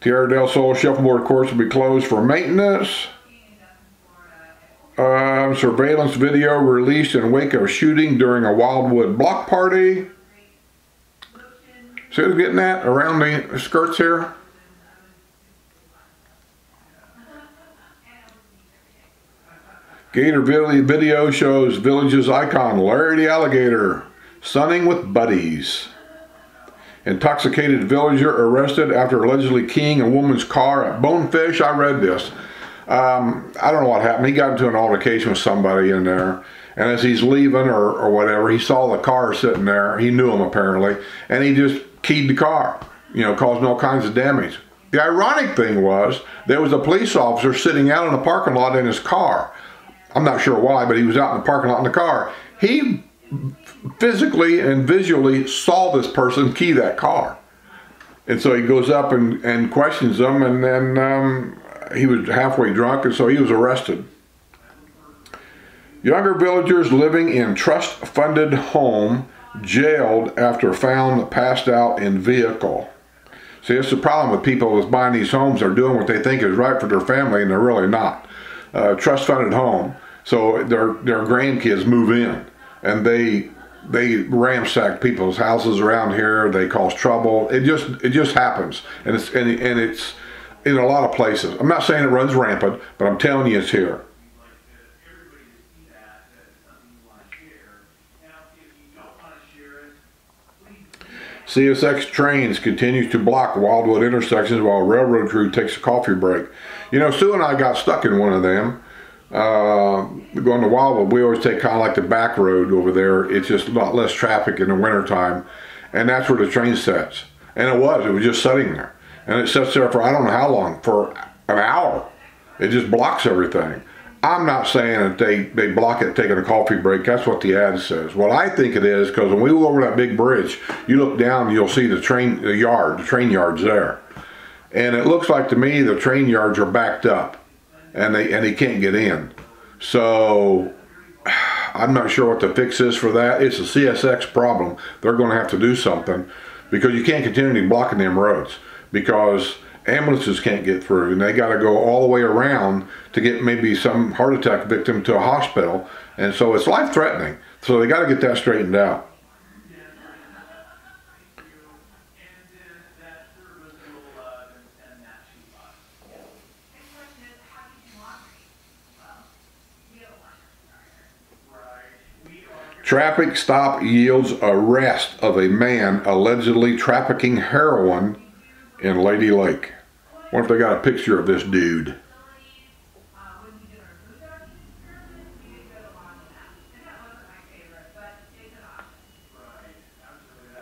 Tierra del Sol shuffleboard course will be closed for maintenance. Surveillance video released in wake of shooting during a Wildwood block party. See who's getting that around the skirts here? Gator video shows Village's icon Larry the Alligator sunning with buddies. Intoxicated villager arrested after allegedly keying a woman's car at Bonefish. I read this. I don't know what happened. He got into an altercation with somebody in there, and as he's leaving or whatever, he saw the car sitting there. He knew him apparently, and he just keyed the car, you know, causing all kinds of damage. The ironic thing was there was a police officer sitting out in the parking lot in his car. I'm not sure why, but he was out in the parking lot in the car. He physically and visually saw this person key that car. And so he goes up and questions them, and then he was halfway drunk, and so he was arrested. Younger villagers living in trust-funded home jailed after found passed out in vehicle. See, it's the problem with people with buying these homes. They're doing what they think is right for their family, and they're really not. Trust-funded home. So their grandkids move in, and they ransack people's houses around here. They cause trouble. It just happens, and it's in a lot of places. I'm not saying it runs rampant, but I'm telling you it's here. CSX trains continues to block Wildwood intersections while railroad crew takes a coffee break. You know, Sue and I got stuck in one of them. Going to Wildwood, we always take kind of like the back road over there. It's just a lot less traffic in the wintertime, and that's where the train sets. And it was just sitting there. And it sits there for I don't know how long, for an hour. It just blocks everything. I'm not saying that they block it taking a coffee break. That's what the ad says. What I think it is, because when we go over that big bridge, you look down, you'll see the train yard's there. And it looks like to me the train yards are backed up, and they can't get in. So I'm not sure what the fix is for that. It's a CSX problem. They're going to have to do something, because you can't continue blocking them roads, because ambulances can't get through, and they got to go all the way around to get maybe some heart attack victim to a hospital, and so it's life-threatening. So they got to get that straightened out. Traffic stop yields arrest of a man allegedly trafficking heroin in Lady Lake. I wonder if they got a picture of this dude.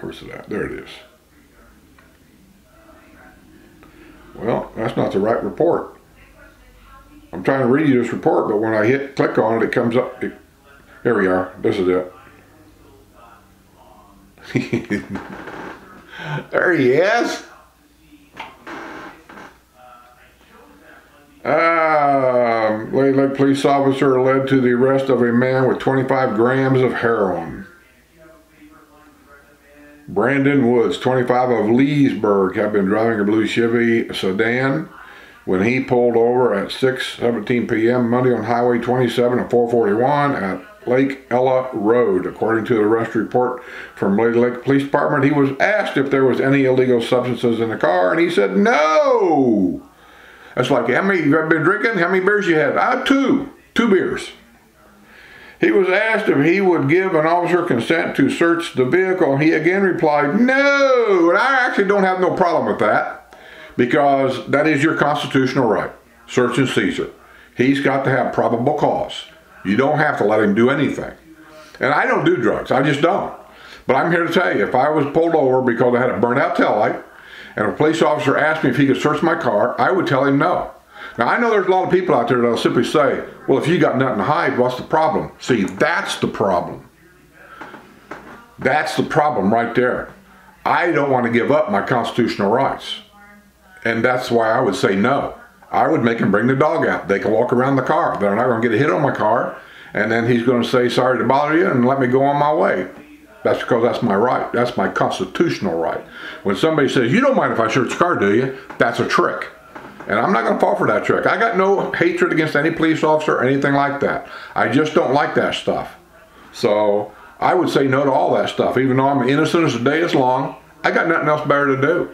Where's it at? There it is. Well, that's not the right report. I'm trying to read you this report, but when I click on it, it comes up. Here we are. This is it. There he is. Lady Lake police officer led to the arrest of a man with 25 grams of heroin. Brandon Woods, 25 of Leesburg, had been driving a blue Chevy sedan when he pulled over at 6:17 p.m. Monday on Highway 27 and 441 at Lake Ella Road. According to the arrest report from Lady Lake Police Department, he was asked if there was any illegal substances in the car, and he said no. That's like, how many you been drinking? How many beers you had? Two beers. He was asked if he would give an officer consent to search the vehicle, and he again replied, no. And I actually don't have no problem with that, because that is your constitutional right. Search and seizure. He's got to have probable cause. You don't have to let him do anything. And I don't do drugs. I just don't. But I'm here to tell you, if I was pulled over because I had a burnt out taillight, and a police officer asked me if he could search my car, I would tell him no. Now, I know there's a lot of people out there that'll simply say, well, if you got nothing to hide, what's the problem? See, that's the problem. That's the problem right there. I don't want to give up my constitutional rights. And that's why I would say no. I would make them bring the dog out. They can walk around the car. They're not going to get a hit on my car, and then he's going to say sorry to bother you and let me go on my way. That's because that's my right. That's my constitutional right. When somebody says, you don't mind if I search your car, do you? That's a trick. And I'm not going to fall for that trick. I got no hatred against any police officer or anything like that. I just don't like that stuff. So I would say no to all that stuff. Even though I'm innocent as the day is long, I got nothing else better to do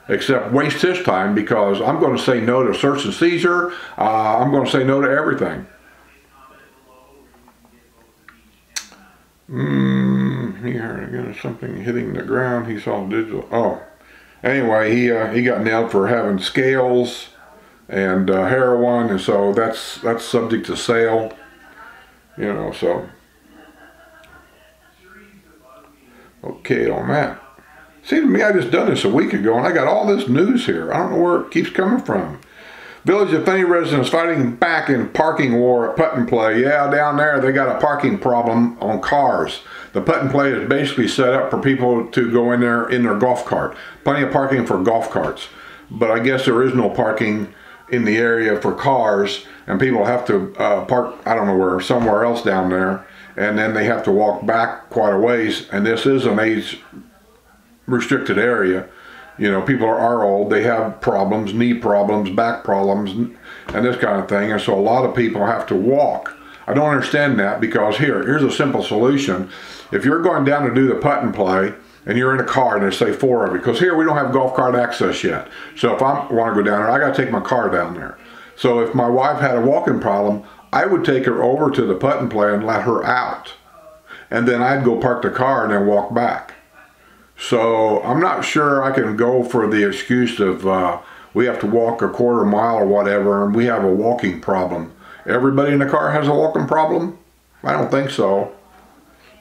except waste his time, because I'm going to say no to search and seizure. I'm going to say no to everything. Here again, something hitting the ground. He saw digital. Oh, anyway, he got nailed for having scales and heroin, and so that's subject to sale. You know, so okay on that. See, to me, I just done this a week ago, and I got all this news here. I don't know where it keeps coming from. Village of Finney residents fighting back in parking war at Put and Play. Yeah, down there they got a parking problem on cars. The Put and Play is basically set up for people to go in there in their golf cart. Plenty of parking for golf carts. But I guess there is no parking in the area for cars, and people have to park, I don't know where, somewhere else down there. And then they have to walk back quite a ways, and this is an age restricted area. You know, people are old, they have problems, knee problems, back problems, and this kind of thing, and so a lot of people have to walk. I don't understand that, because here's a simple solution. If you're going down to do the Put and Play, and you're in a car, and there's say 4 of you, because here we don't have golf cart access yet. So if I want to go down there, I got to take my car down there. So if my wife had a walking problem, I would take her over to the Put and Play and let her out. And then I'd go park the car and then walk back. So I'm not sure I can go for the excuse of we have to walk a quarter mile or whatever, and we have a walking problem. Everybody in the car has a walking problem? I don't think so.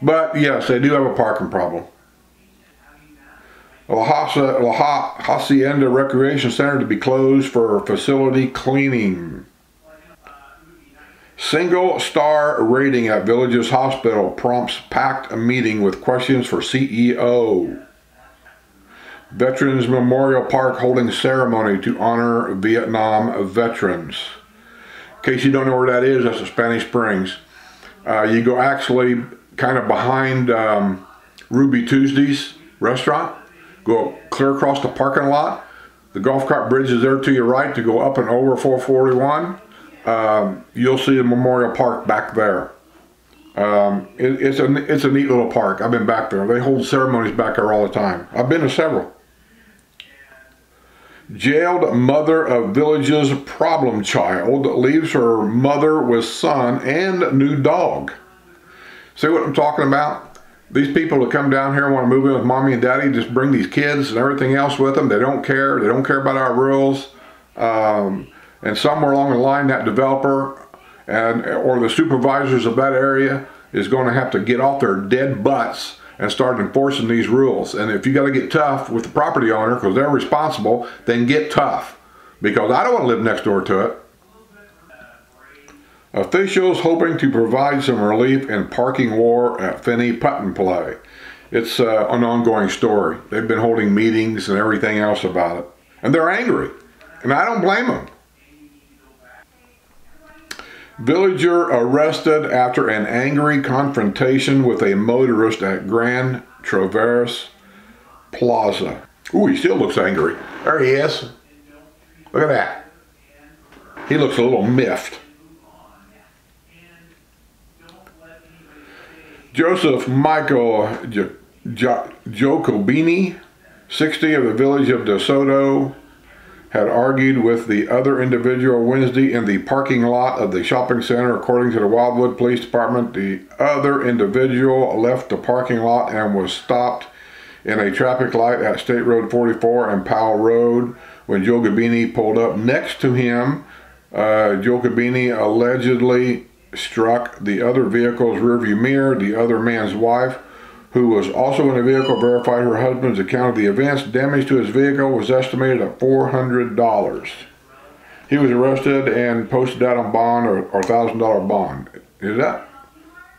But yes, they do have a parking problem. La Hacienda Recreation Center to be closed for facility cleaning. Single star rating at Villages Hospital prompts packed meeting with questions for CEO. Veterans Memorial Park holding ceremony to honor Vietnam veterans. In case you don't know where that is, that's at Spanish Springs. You go actually kind of behind Ruby Tuesday's restaurant. Go clear across the parking lot. The golf cart bridge is there to your right to go up and over 441. You'll see the Memorial Park back there. It's a neat little park. I've been back there. They hold ceremonies back there all the time. I've been to several. Jailed mother of Village's problem child leaves her mother with son and new dog. See what I'm talking about? These people that come down here and want to move in with mommy and daddy just bring these kids and everything else with them. They don't care. They don't care about our rules. And somewhere along the line, that developer or the supervisors of that area is going to have to get off their dead butts and start enforcing these rules. And if you got to get tough with the property owner because they're responsible, then get tough, because I don't want to live next door to it. Officials hoping to provide some relief in parking war at Finney Put and Play. It's an ongoing story. They've been holding meetings and everything else about it. And they're angry. And I don't blame them. Villager arrested after an angry confrontation with a motorist at Grand Traverse Plaza. Ooh, he still looks angry. There he is. Look at that. He looks a little miffed. Joseph Michael Giacobini, 60, of the village of De Soto, had argued with the other individual Wednesday in the parking lot of the shopping center. According to the Wildwood Police Department, the other individual left the parking lot and was stopped in a traffic light at State Road 44 and Powell Road. When Giacobini pulled up next to him, Giacobini allegedly struck the other vehicle's rearview mirror. The other man's wife, who was also in the vehicle, verified her husband's account of the events. Damage to his vehicle was estimated at $400. He was arrested and posted out on bond, or $1,000 bond. Is that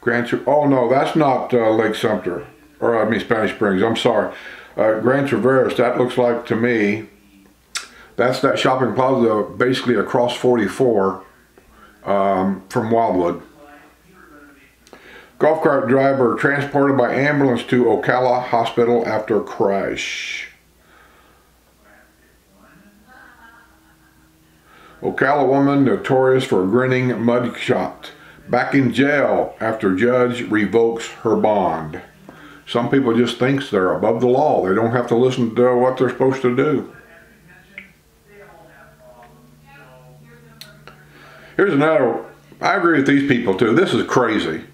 Grand? Oh no, that's not Lake Sumter, or I mean Spanish Springs. I'm sorry, Grand Traverse. That looks like to me, that's that shopping plaza basically across 44 from Wildwood. Golf cart driver transported by ambulance to Ocala Hospital after crash. Ocala woman notorious for grinning mugshot. Back in jail after judge revokes her bond. Some people just think they're above the law. They don't have to listen to what they're supposed to do. Here's another. I agree with these people too. This is crazy.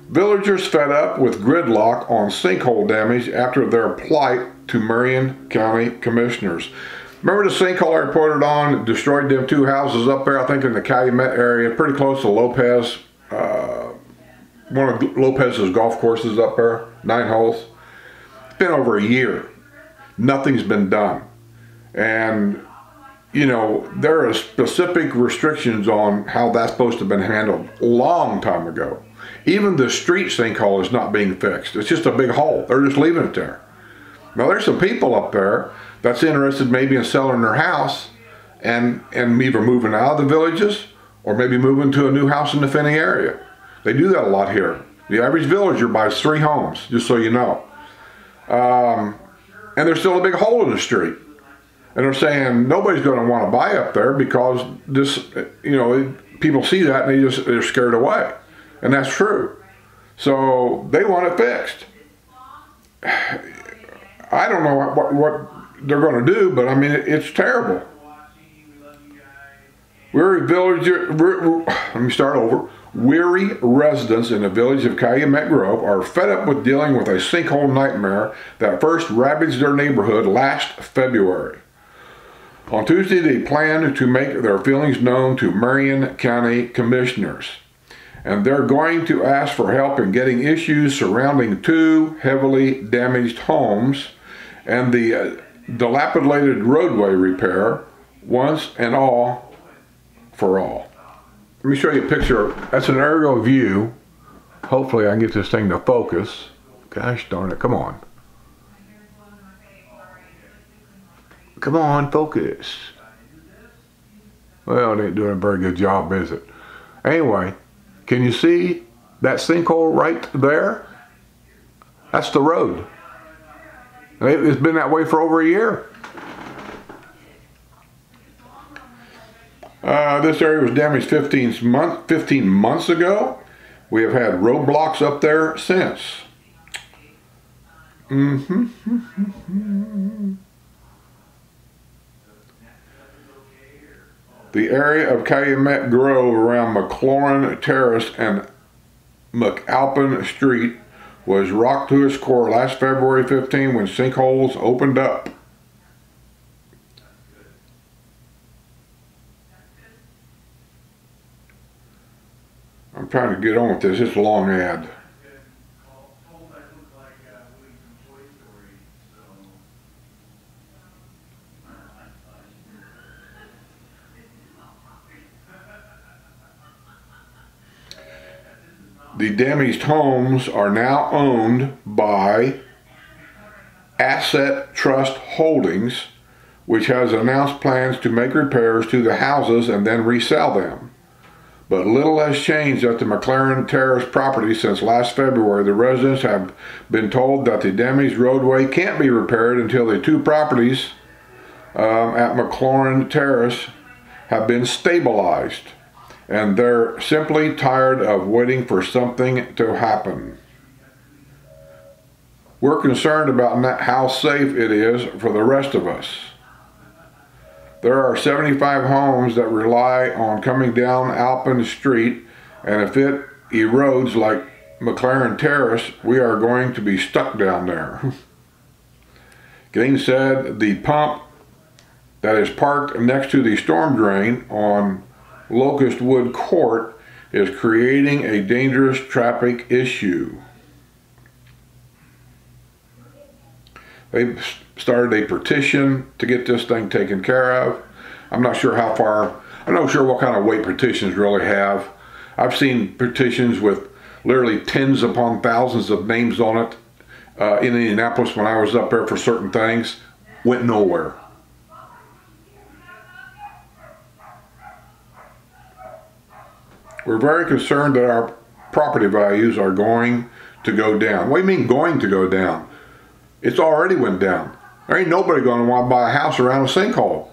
Villagers fed up with gridlock on sinkhole damage after their plight to Marion County commissioners. Remember the sinkhole I reported on? Destroyed them 2 houses up there, I think in the Calumet area, pretty close to Lopez. One of Lopez's golf courses up there, 9 holes. It's been over a year. Nothing's been done. And, you know, there are specific restrictions on how that's supposed to have been handled a long time ago. Even the street sinkhole is not being fixed. It's just a big hole. They're just leaving it there. Now, there's some people up there that's interested maybe in selling their house and either moving out of the villages or maybe moving to a new house in the Finney area. They do that a lot here. The average villager buys 3 homes, just so you know. And there's still a big hole in the street. And they're saying nobody's going to want to buy up there because this, you know, people see that and they're scared away. And that's true. So they want it fixed. I don't know what they're going to do, but I mean, it's terrible. Let me start over. Weary residents in the village of Calumet Grove are fed up with dealing with a sinkhole nightmare that first ravaged their neighborhood last February. On Tuesday, they planned to make their feelings known to Marion County commissioners, and they're going to ask for help in getting issues surrounding 2 heavily damaged homes and the dilapidated roadway repair once and all for all. Let me show you a picture. That's an aerial view. Hopefully I can get this thing to focus. Gosh darn it, come on. Come on, focus. Well, it ain't doing a very good job, is it? Anyway, can you see that sinkhole right there? That's the road. It's been that way for over a year. This area was damaged 15 months ago. We have had roadblocks up there since. The area of Calumet Grove around McLaurin Terrace and McAlpin Street was rocked to its core last February 15 when sinkholes opened up. I'm trying to get on with this. It's a long ad. The damaged homes are now owned by Asset Trust Holdings, which has announced plans to make repairs to the houses and then resell them. But little has changed at the McLaurin Terrace property since last February. The residents have been told that the damaged roadway can't be repaired until the 2 properties at McLaurin Terrace have been stabilized. And they're simply tired of waiting for something to happen. We're concerned about how safe it is for the rest of us. There are 75 homes that rely on coming down Alpin Street, and if it erodes like McLaurin Terrace, we are going to be stuck down there. Gaines said the pump that is parked next to the storm drain on Locust Wood Court is creating a dangerous traffic issue. They started a petition to get this thing taken care of. I'm not sure how far, I'm not sure what kind of weight petitions really have. I've seen petitions with literally tens upon thousands of names on it in Indianapolis when I was up there for certain things. Went nowhere. We're very concerned that our property values are going to go down. What do you mean going to go down? It's already went down. There ain't nobody going to want to buy a house around a sinkhole.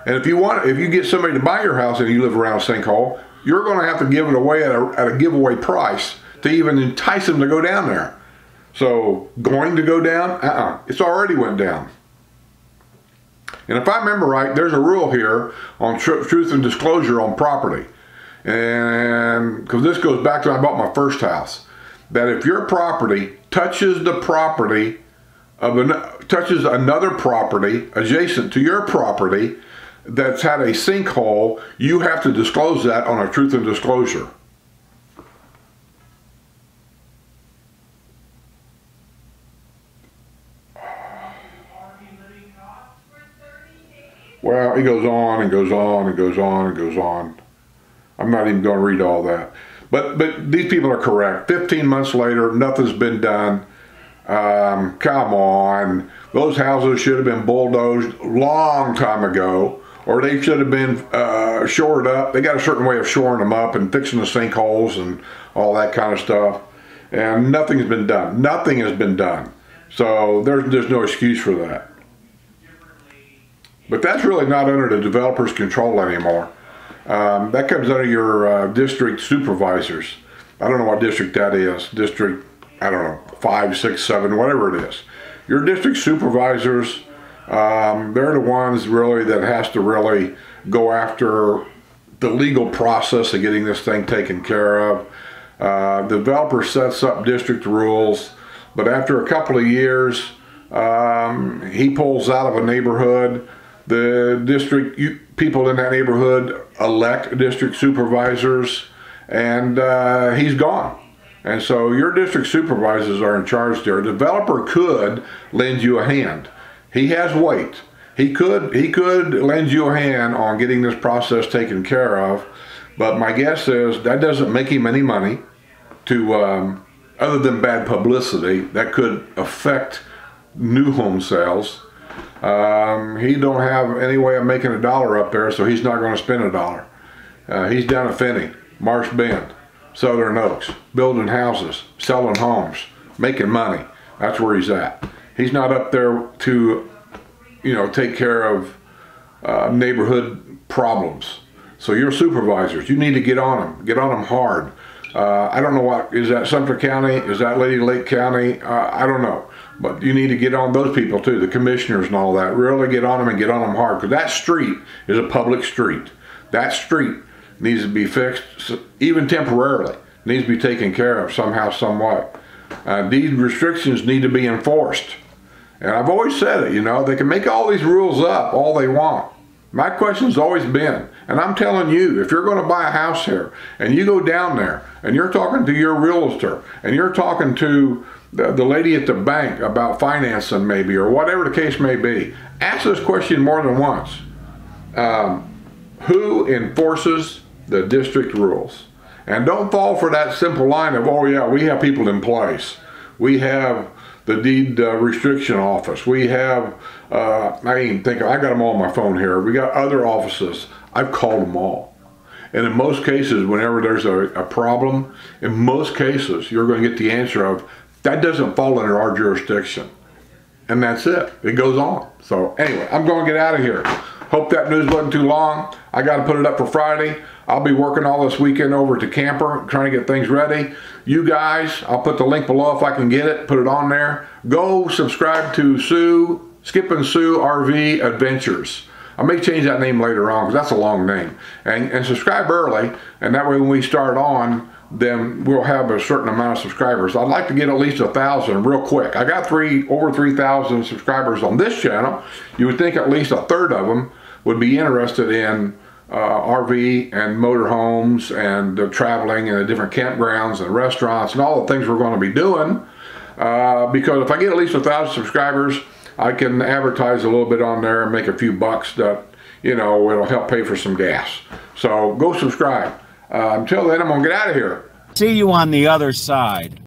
And if you get somebody to buy your house and you live around a sinkhole, you're going to have to give it away at a giveaway price to even entice them to go down there. So going to go down? It's already went down. And if I remember right, there's a rule here on truth and disclosure on property. And because this goes back to when I bought my first house, that if your property touches the property touches another property adjacent to your property that's had a sinkhole, you have to disclose that on a truth and disclosure. Well, it goes on and goes on and goes on and goes on. I'm not even going to read all that. But these people are correct. 15 months later, nothing's been done. Come on. Those houses should have been bulldozed a long time ago, or they should have been shored up. They got a certain way of shoring them up and fixing the sinkholes and all that kind of stuff. And nothing's been done. Nothing has been done. So there's no excuse for that. But that's really not under the developer's control anymore. That comes under your district supervisors. I don't know what district that is. District, I don't know, 5, 6, 7, whatever it is. Your district supervisors, they're the ones really that has to really go after the legal process of getting this thing taken care of. The developer sets up district rules, but after a couple of years, he pulls out of a neighborhood. The district people in that neighborhood elect district supervisors, and he's gone. And so your district supervisors are in charge there. The developer could lend you a hand. He has weight. He could lend you a hand on getting this process taken care of, but my guess is that doesn't make him any money. Other than bad publicity that could affect new home sales. He don't have any way of making $1 up there, so he's not going to spend $1. He's down at Finney, Marsh Bend, Southern Oaks, building houses, selling homes, making money. That's where he's at. He's not up there to, take care of neighborhood problems. So your supervisors, you need to get on them hard. I don't know what, is that Sumter County? Is that Lady Lake County? I don't know. But you need to get on those people too, the commissioners and all that. Really get on them and get on them hard, because that street is a public street. That street needs to be fixed, even temporarily. It needs to be taken care of somehow, somewhat. These restrictions need to be enforced. And I've always said it, they can make all these rules up all they want. My question's always been, and I'm telling you, if you're going to buy a house here, and you go down there, and you're talking to your realtor, and you're talking to the lady at the bank about financing maybe, or whatever the case may be, ask this question more than once. Who enforces the district rules? And don't fall for that simple line of, oh yeah, we have people in place. We have the deed restriction office. We have, I got them all on my phone here. We got other offices. I've called them all. And in most cases, whenever there's a problem, in most cases, you're going to get the answer of, that doesn't fall under our jurisdiction. And that's it. It goes on. So anyway, I'm going to get out of here. Hope that news wasn't too long. I got to put it up for Friday. I'll be working all this weekend over at the camper, trying to get things ready. You guys, I'll put the link below if I can get it, put it on there. Go subscribe to Skip and Sue RV Adventures. I may change that name later on, because that's a long name. And subscribe early, and that way when we start on, then we'll have a certain amount of subscribers. I'd like to get at least 1,000 real quick. I got over 3,000 subscribers on this channel. You would think at least a third of them would be interested in RV and motorhomes and traveling and the different campgrounds and restaurants and all the things we're going to be doing. Because if I get at least 1,000 subscribers, I can advertise a little bit on there and make a few bucks that, it'll help pay for some gas. So go subscribe. Until then, I'm going to get out of here. See you on the other side.